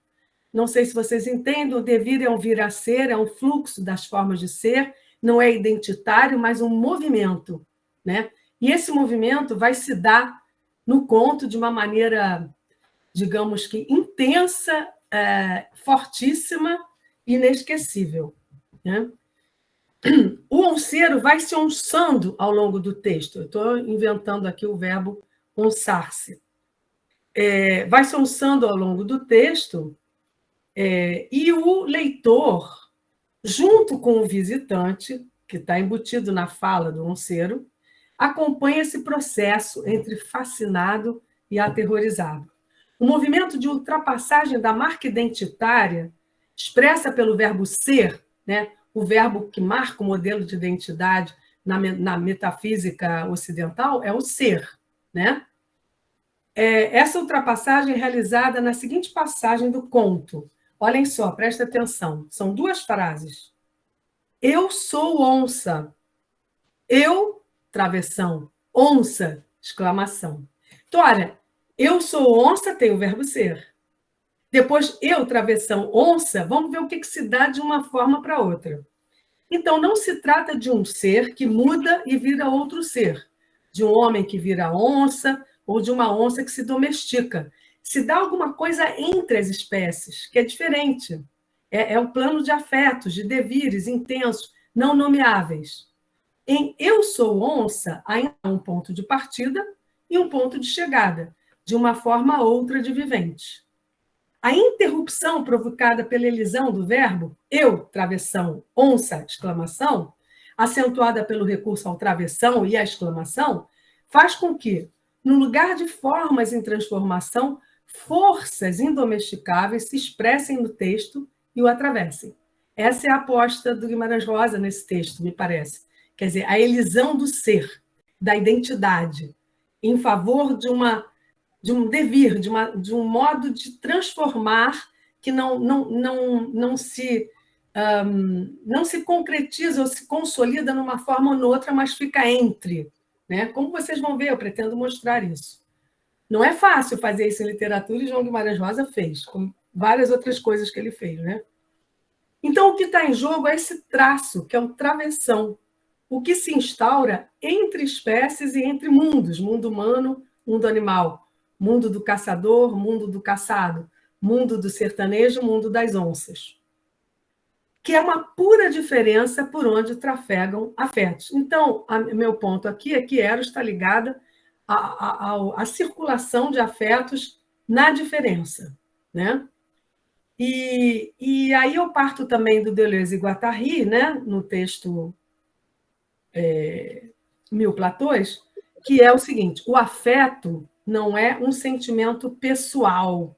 Não sei se vocês entendem, o devir é um vir a ser, é um fluxo das formas de ser, não é identitário, mas um movimento, né? E esse movimento vai se dar no conto de uma maneira, digamos que intensa, fortíssima, inesquecível, né? O onceiro vai se onçando ao longo do texto. Eu estou inventando aqui o verbo onçar-se. Vai se onçando ao longo do texto, e o leitor, junto com o visitante, que está embutido na fala do onceiro, acompanha esse processo entre fascinado e aterrorizado. O movimento de ultrapassagem da marca identitária, expressa pelo verbo ser, né, o verbo que marca o modelo de identidade na metafísica ocidental, é o ser, né? Essa ultrapassagem é realizada na seguinte passagem do conto. Olhem só, presta atenção. São duas frases. Eu sou onça. Eu, travessão. Onça, exclamação. Então, olha, eu sou onça, tem o verbo ser. Depois, eu, travessão, onça, vamos ver o que se dá de uma forma para outra. Então, não se trata de um ser que muda e vira outro ser, de um homem que vira onça ou de uma onça que se domestica. Se dá alguma coisa entre as espécies, que é diferente. É o plano de afetos, de devires intensos, não nomeáveis. Em eu sou onça, ainda há um ponto de partida e um ponto de chegada, de uma forma ou outra de vivente. A interrupção provocada pela elisão do verbo eu, travessão, onça, exclamação, acentuada pelo recurso ao travessão e à exclamação, faz com que, no lugar de formas em transformação, forças indomesticáveis se expressem no texto e o atravessem. Essa é a aposta do Guimarães Rosa nesse texto, me parece. Quer dizer, a elisão do ser, da identidade, em favor de um devir, de um modo de transformar que não se concretiza ou se consolida numa forma ou noutra, mas fica entre. Né? Como vocês vão ver, eu pretendo mostrar isso. Não é fácil fazer isso em literatura, e João Guimarães Rosa fez, como várias outras coisas que ele fez. Né? Então, o que está em jogo é esse traço, que é o travessão, o que se instaura entre espécies e entre mundos, mundo humano, mundo animal, mundo do caçador, mundo do caçado, mundo do sertanejo, mundo das onças, que é uma pura diferença por onde trafegam afetos. Então, meu ponto aqui é que Eros está ligada à circulação de afetos na diferença, né? E aí eu parto também do Deleuze e Guattari, né, no texto Mil Platões, que é o seguinte: o afeto não é um sentimento pessoal,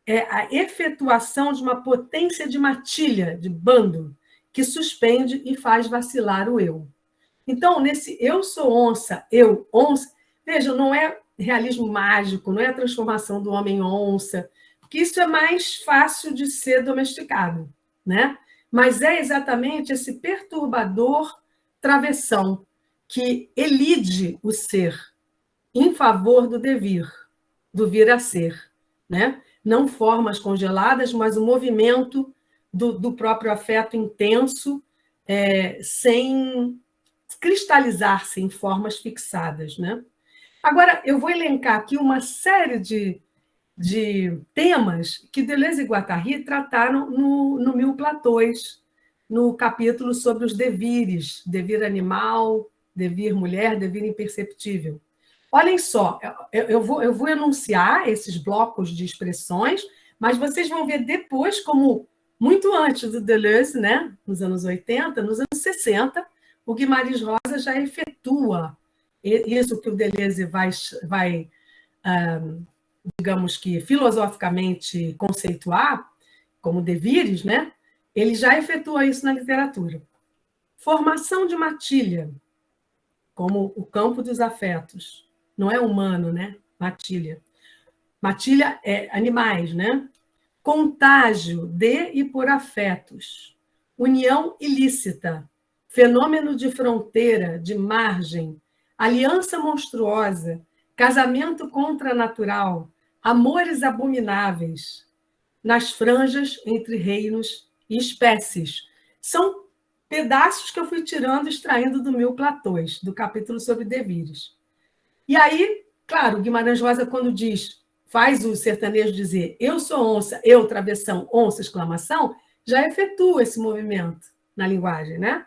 é a efetuação de uma potência de matilha, de bando, que suspende e faz vacilar o eu. Então, nesse eu sou onça, eu onça, veja, não é realismo mágico, não é a transformação do homem em onça, porque isso é mais fácil de ser domesticado, né? Mas é exatamente esse perturbador travessão que elide o ser em favor do devir, do vir a ser, né? Não formas congeladas, mas o movimento do próprio afeto intenso, sem cristalizar-se em formas fixadas, né? Agora, eu vou elencar aqui uma série de temas que Deleuze e Guattari trataram no Mil Platões, no capítulo sobre os devires, devir animal, devir mulher, devir imperceptível. Olhem só, eu vou enunciar esses blocos de expressões, mas vocês vão ver depois como, muito antes do Deleuze, né, nos anos 80, nos anos 60, o Guimarães Rosa já efetua isso que o Deleuze vai digamos que filosoficamente conceituar como devires, né? Ele já efetua isso na literatura. Formação de matilha, como o campo dos afetos. Não é humano, né? Matilha. Matilha é animais, né? Contágio de e por afetos. União ilícita. Fenômeno de fronteira, de margem. Aliança monstruosa. Casamento contranatural. Amores abomináveis. nas franjas entre reinos e espécies. São pedaços que eu fui tirando, extraindo do Mil Platões, do capítulo sobre devires. E aí, claro, Guimarães Rosa, quando diz, faz o sertanejo dizer eu sou onça, eu, travessão, onça, exclamação, já efetua esse movimento na linguagem, né?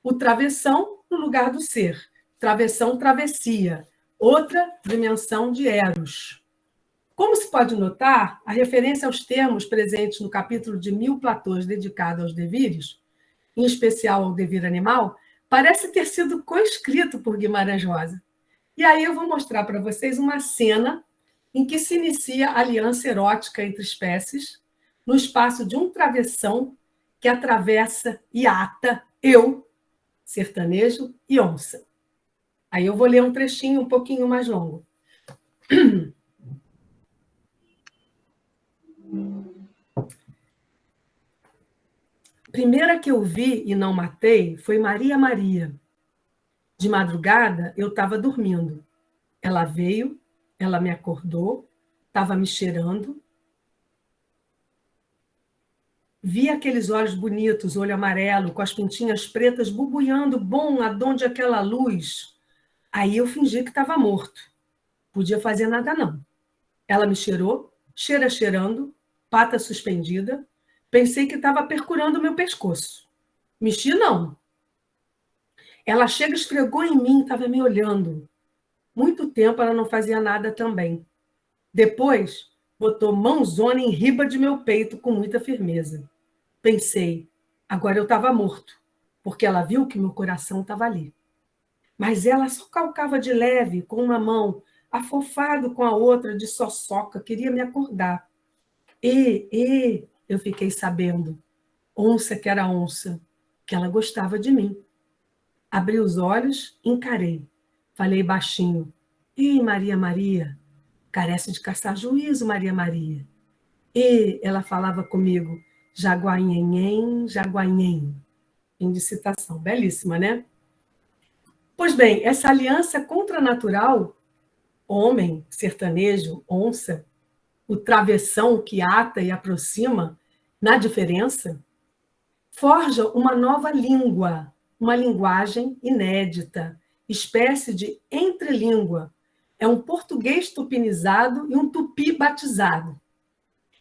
O travessão no lugar do ser. Travessão, travessia. Outra dimensão de Eros. Como se pode notar, a referência aos termos presentes no capítulo de Mil Platões dedicado aos devires, em especial ao devir animal, parece ter sido coescrito por Guimarães Rosa. E aí eu vou mostrar para vocês uma cena em que se inicia a aliança erótica entre espécies, no espaço de um travessão que atravessa e ata eu, sertanejo e onça. Aí eu vou ler um trechinho um pouquinho mais longo. Primeira que eu vi e não matei foi Maria Maria. De madrugada, eu estava dormindo. Ela veio, ela me acordou, estava me cheirando. Vi aqueles olhos bonitos, olho amarelo, com as pintinhas pretas bubuiando, bom, adonde aquela luz. Aí eu fingi que estava morto. Podia fazer nada, não. Ela me cheirou, cheirando, pata suspendida. Pensei que estava percurando o meu pescoço. Mexi, não. Ela chega, esfregou em mim, estava me olhando. Muito tempo ela não fazia nada também. Depois, botou mãozona em riba de meu peito com muita firmeza. Pensei, agora eu estava morto, porque ela viu que meu coração estava ali. Mas ela só calcava de leve, com uma mão, afofado com a outra, de soçoca, queria me acordar. Eu fiquei sabendo, onça que era onça, que ela gostava de mim. Abri os olhos, encarei. Falei baixinho, Maria Maria, carece de caçar juízo, Maria Maria. E ela falava comigo, jaguanhenhen, jaguanhen. Fim de citação. Belíssima, né? Pois bem, essa aliança contranatural, homem, sertanejo, onça, o travessão que ata e aproxima na diferença, forja uma nova língua, uma linguagem inédita, espécie de entrelíngua. É um português tupinizado e um tupi batizado.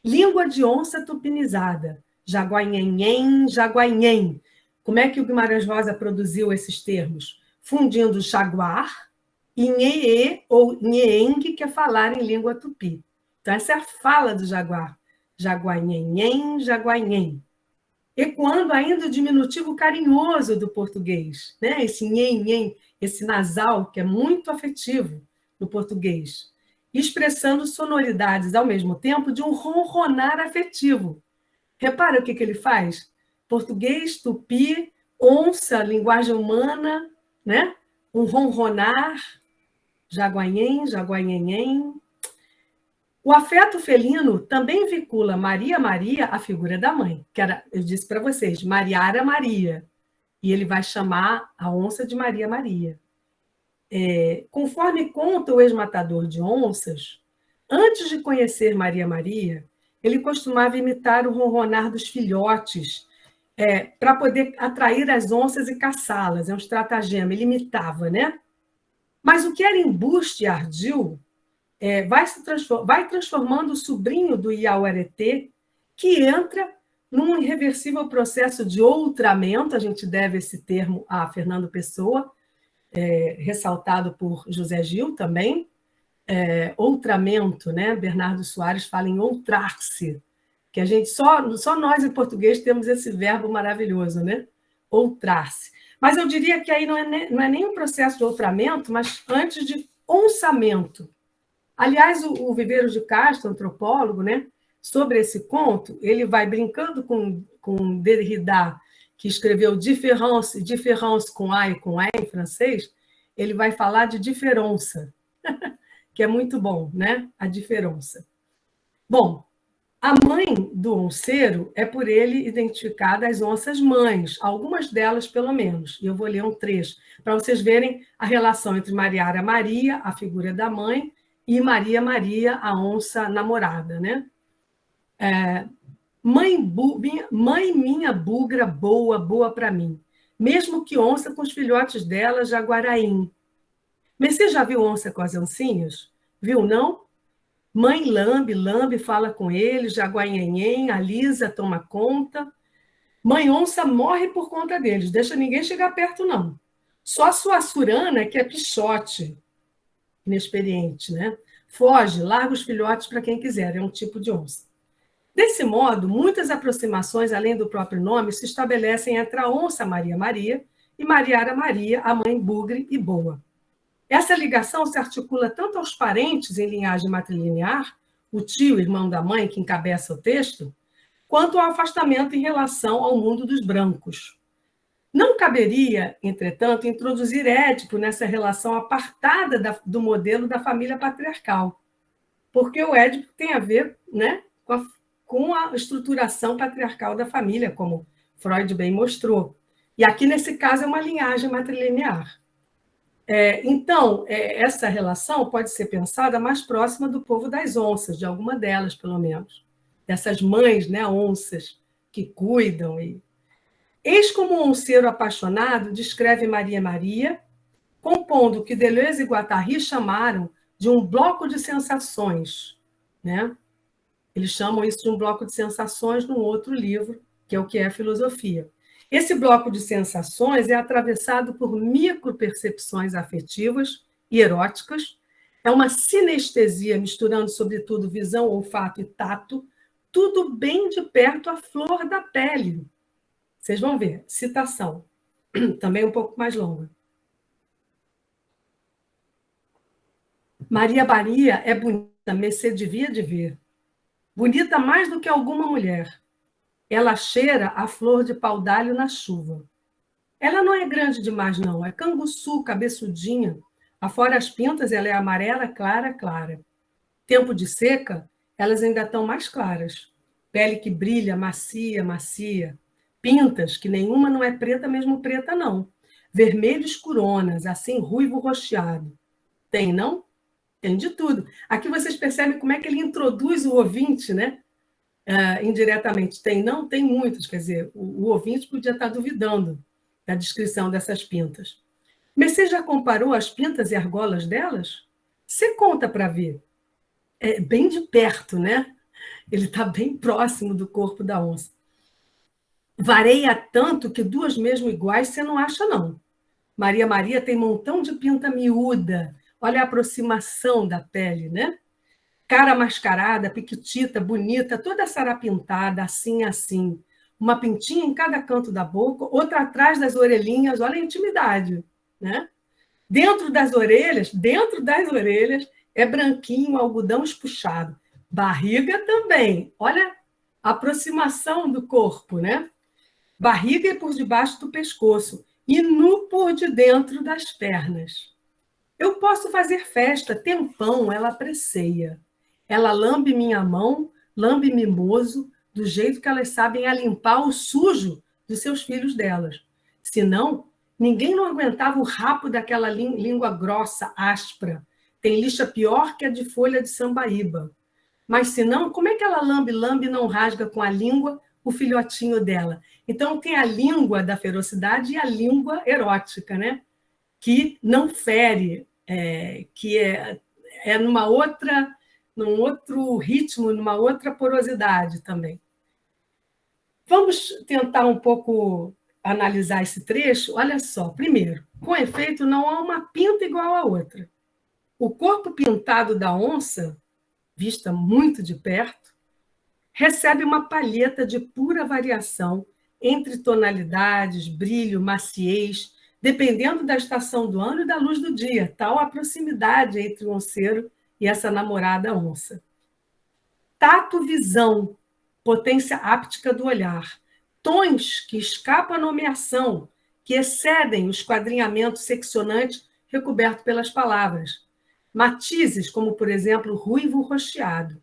Língua de onça tupinizada. Jaguanhenhen, jaguanhen. Como é que o Guimarães Rosa produziu esses termos? Fundindo jaguar e nheê ou nheeng, que é falar em língua tupi. Então, essa é a fala do jaguar. Jaguanhenhen, jaguanhen. Ecoando ainda o diminutivo carinhoso do português, né? Esse nhen, esse nasal, que é muito afetivo no português, expressando sonoridades, ao mesmo tempo, de um ronronar afetivo. Repara o que ele faz? Português, tupi, onça, linguagem humana, né? Um ronronar, jaguanhen, jaguanhenhen. O afeto felino também vincula Maria Maria à figura da mãe, que era, eu disse para vocês, Mariara Maria, e ele vai chamar a onça de Maria Maria. Conforme conta o ex-matador de onças, antes de conhecer Maria Maria, ele costumava imitar o ronronar dos filhotes para poder atrair as onças e caçá-las. É um estratagema, ele imitava, né? Mas o que era embuste e ardil vai transformando o sobrinho do Iauaretê, que entra num irreversível processo de outramento, a gente deve esse termo a Fernando Pessoa, ressaltado por José Gil também, outramento, né? Bernardo Soares fala em outrar-se, que a gente só nós em português temos esse verbo maravilhoso, né? Outrar-se. Mas eu diria que aí não é nem um processo de outramento, mas antes de onçamento. Aliás, o Viveiro de Castro, antropólogo, né? Sobre esse conto, ele vai brincando com Derrida, que escreveu différence com A e com E em francês, ele vai falar de diferença, que é muito bom, né? A diferença. Bom, a mãe do onceiro é por ele identificada as onças mães, algumas delas pelo menos. E eu vou ler um trecho para vocês verem a relação entre Mariara Maria, a figura da mãe, e Maria Maria, a onça namorada, né? Mãe minha bugra boa, boa para mim, mesmo que onça com os filhotes dela, jaguaraim. Mas você já viu onça com as oncinhas? Viu, não? Mãe lambe, lambe, fala com ele, jaguanhenhen, alisa, toma conta. Mãe onça morre por conta deles, deixa ninguém chegar perto, não. Só a sua surana, que é pichote, inexperiente, né? Foge, larga os filhotes para quem quiser, é um tipo de onça. Desse modo, muitas aproximações, além do próprio nome, se estabelecem entre a onça Maria Maria e Mariara Maria, a mãe bugre e boa. Essa ligação se articula tanto aos parentes em linhagem matrilinear, o tio, irmão da mãe, que encabeça o texto, quanto ao afastamento em relação ao mundo dos brancos. Não caberia, entretanto, introduzir Édipo nessa relação apartada do modelo da família patriarcal, porque o Édipo tem a ver, né, com a estruturação patriarcal da família, como Freud bem mostrou. E aqui, nesse caso, é uma linhagem matrilinear. Então, essa relação pode ser pensada mais próxima do povo das onças, de alguma delas, pelo menos. Dessas mães, né, onças, que cuidam. Eis como um onceiro apaixonado descreve Maria Maria, compondo o que Deleuze e Guattari chamaram de um bloco de sensações, né? Eles chamam isso de um bloco de sensações num outro livro, que é o que é a filosofia. Esse bloco de sensações é atravessado por micropercepções afetivas e eróticas, é uma sinestesia misturando, sobretudo, visão, olfato e tato, tudo bem de perto à flor da pele. Vocês vão ver, citação, também um pouco mais longa. Maria Maria é bonita, Mercê devia de ver. Bonita mais do que alguma mulher. Ela cheira a flor de pau-d'alho na chuva. Ela não é grande demais, não. É canguçu, cabeçudinha. Afora as pintas, ela é amarela, clara, clara. Tempo de seca, elas ainda estão mais claras. Pele que brilha, macia, macia. Pintas, que nenhuma não é preta, mesmo preta, não. Vermelhos coronas, assim, ruivo rocheado. Tem, não? Tem de tudo. Aqui vocês percebem como é que ele introduz o ouvinte, né? Indiretamente. Tem, não? Tem muitos. Quer dizer, o ouvinte podia estar duvidando da descrição dessas pintas. Mas você já comparou as pintas e argolas delas? Você conta para ver. É bem de perto, né? Ele está bem próximo do corpo da onça. Vareia tanto que duas mesmo iguais você não acha, não. Maria Maria tem montão de pinta miúda. Olha a aproximação da pele, né? Cara mascarada, piquitita, bonita, toda sarapintada, assim, assim. Uma pintinha em cada canto da boca, outra atrás das orelhinhas, olha a intimidade, né? Dentro das orelhas, é branquinho, algodão espuxado. Barriga também, olha a aproximação do corpo, né? Barriga e por debaixo do pescoço, e nu por de dentro das pernas. Eu posso fazer festa, tempão, ela apreceia. Ela lambe minha mão, lambe mimoso, do jeito que elas sabem a limpar o sujo dos seus filhos delas. Senão, ninguém não aguentava o rapo daquela língua grossa, áspera. Tem lixa pior que a de folha de sambaíba. Mas senão, como é que ela lambe e não rasga com a língua o filhotinho dela? Então, tem a língua da ferocidade e a língua erótica, né? Que não fere, que é num outro ritmo, numa outra porosidade também. Vamos tentar um pouco analisar esse trecho. Olha só, primeiro, com efeito, não há uma pinta igual à outra. O corpo pintado da onça, vista muito de perto, recebe uma palheta de pura variação entre tonalidades, brilho, maciez, dependendo da estação do ano e da luz do dia, tal a proximidade entre o onceiro e essa namorada onça. Tato, visão, potência áptica do olhar, tons que escapam à nomeação, que excedem o esquadrinhamento seccionante recoberto pelas palavras, matizes, como, por exemplo, ruivo rocheado.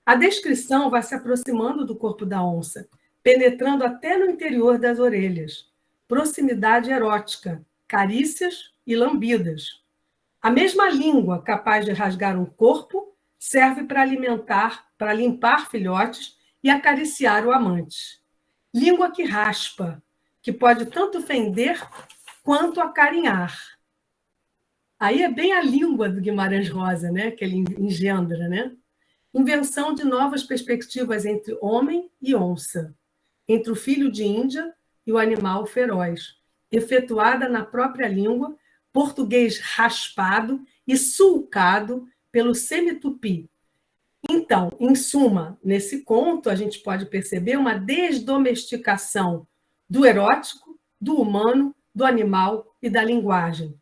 A descrição vai se aproximando do corpo da onça, penetrando até no interior das orelhas. Proximidade erótica, carícias e lambidas. A mesma língua capaz de rasgar um corpo serve para limpar filhotes e acariciar o amante. Língua que raspa, que pode tanto fender quanto acarinhar. Aí é bem a língua do Guimarães Rosa, né? Que ele engendra, né? Invenção de novas perspectivas entre homem e onça, entre o filho de Índia e o animal feroz, efetuada na própria língua, português raspado e sulcado pelo semitupi. Então, em suma, nesse conto, a gente pode perceber uma desdomesticação do erótico, do humano, do animal e da linguagem.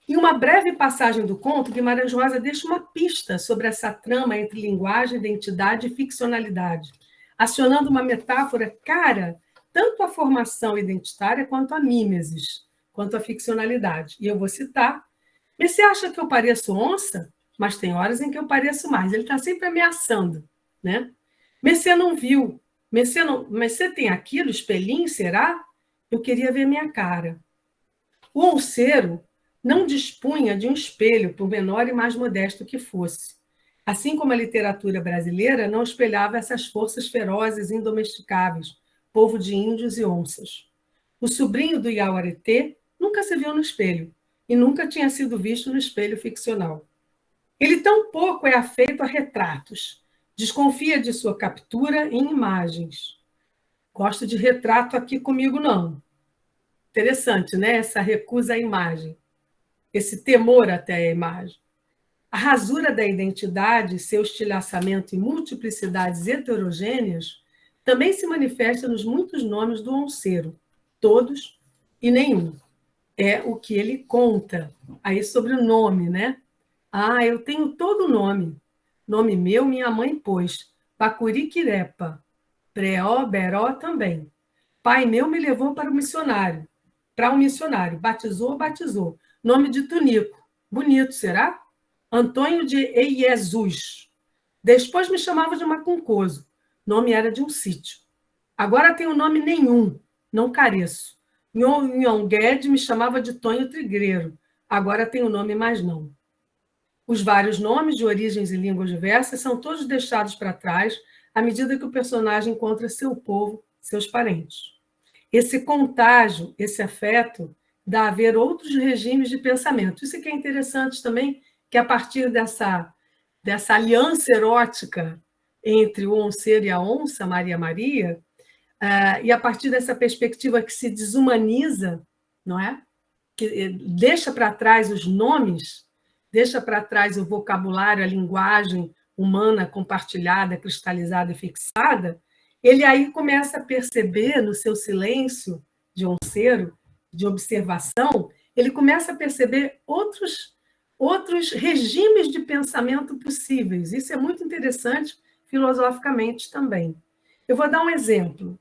Em uma breve passagem do conto, Guimarães Rosa deixa uma pista sobre essa trama entre linguagem, identidade e ficcionalidade, acionando uma metáfora cara tanto à formação identitária quanto à mímesis, quanto à ficcionalidade. E eu vou citar: "Mas você acha que eu pareço onça? Mas tem horas em que eu pareço mais." Ele está sempre ameaçando, né? "Mas você não viu? Mas você tem aquilo, espelhinho, será? Eu queria ver minha cara." O onceiro não dispunha de um espelho, por menor e mais modesto que fosse. Assim como a literatura brasileira não espelhava essas forças ferozes e indomesticáveis, povo de índios e onças. O sobrinho do Iauaretê nunca se viu no espelho e nunca tinha sido visto no espelho ficcional. Ele tampouco é afeito a retratos. Desconfia de sua captura em imagens. "Gosto de retrato aqui comigo, não." Interessante, né? Essa recusa à imagem, esse temor até à imagem. A rasura da identidade, seu estilhaçamento e multiplicidades heterogêneas também se manifesta nos muitos nomes do onceiro, todos e nenhum. É o que ele conta aí sobre o nome, né? "Ah, eu tenho todo o nome. Nome meu, minha mãe pôs. Pacuriquirepa. Preó, Beró também. Pai meu me levou para um missionário. Batizou, batizou. Nome de Tunico. Bonito, será? Antônio de Eiesus. Depois me chamava de Macuncoso. Nome era de um sítio. Agora tenho nome nenhum. Não careço. Nhon Guedes me chamava de Tonho Trigueiro. Agora tenho nome mais não." Os vários nomes de origens e línguas diversas são todos deixados para trás à medida que o personagem encontra seu povo, seus parentes. Esse contágio, esse afeto, dá a ver outros regimes de pensamento. Isso que é interessante também, que a partir dessa aliança erótica entre o onceiro e a onça, Maria, e a partir dessa perspectiva que se desumaniza, não é? Que deixa para trás os nomes, deixa para trás o vocabulário, a linguagem humana compartilhada, cristalizada e fixada, ele aí começa a perceber, no seu silêncio de onceiro, de observação, ele começa a perceber outros regimes de pensamento possíveis. Isso é muito interessante filosoficamente também. Eu vou dar um exemplo.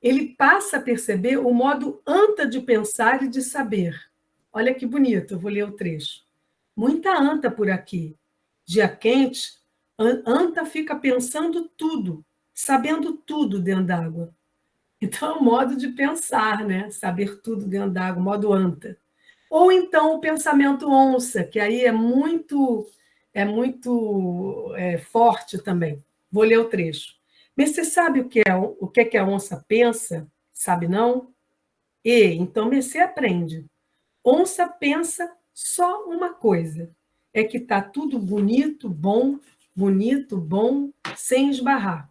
Ele passa a perceber o modo anta de pensar e de saber. Olha que bonito, eu vou ler o trecho. "Muita anta por aqui. Dia quente, anta fica pensando tudo, sabendo tudo dentro d'água." Então, é um modo de pensar, né? Saber tudo dentro d'água, modo anta. Ou então o pensamento onça, que aí é muito forte também. Vou ler o trecho. "Mas você sabe o que é que a onça pensa? Sabe não? Então você aprende. Onça pensa só uma coisa, é que está tudo bonito, bom, sem esbarrar.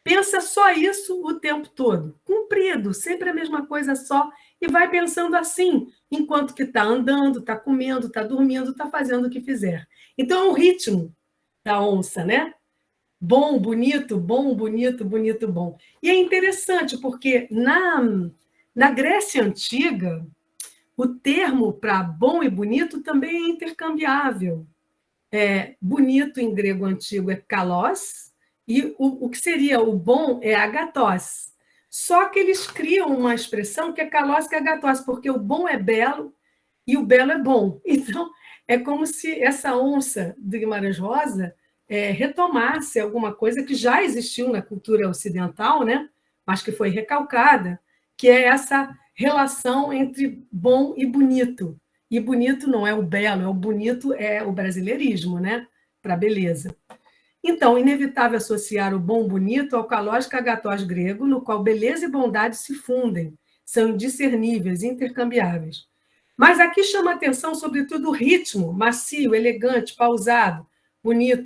Pensa só isso o tempo todo, comprido, sempre a mesma coisa só, e vai pensando assim, enquanto que está andando, está comendo, está dormindo, está fazendo o que fizer." Então, é um ritmo da onça, né? Bom, bonito, bom. E é interessante, porque na Grécia Antiga, o termo para bom e bonito também é intercambiável. Bonito em grego antigo é kalos, e o que seria o bom é agathos. Só que eles criam uma expressão que é kalos, que é agathos, porque o bom é belo e o belo é bom. Então, é como se essa onça do Guimarães Rosa retomasse alguma coisa que já existiu na cultura ocidental, né? Mas que foi recalcada, que é essa relação entre bom e bonito. E bonito não é o belo, é o bonito, é o brasileirismo, né? Para a beleza. Então, inevitável associar o bom bonito ao calós cagatós grego, no qual beleza e bondade se fundem, são indiscerníveis, intercambiáveis. Mas aqui chama atenção, sobretudo, o ritmo macio, elegante, pausado, bonito.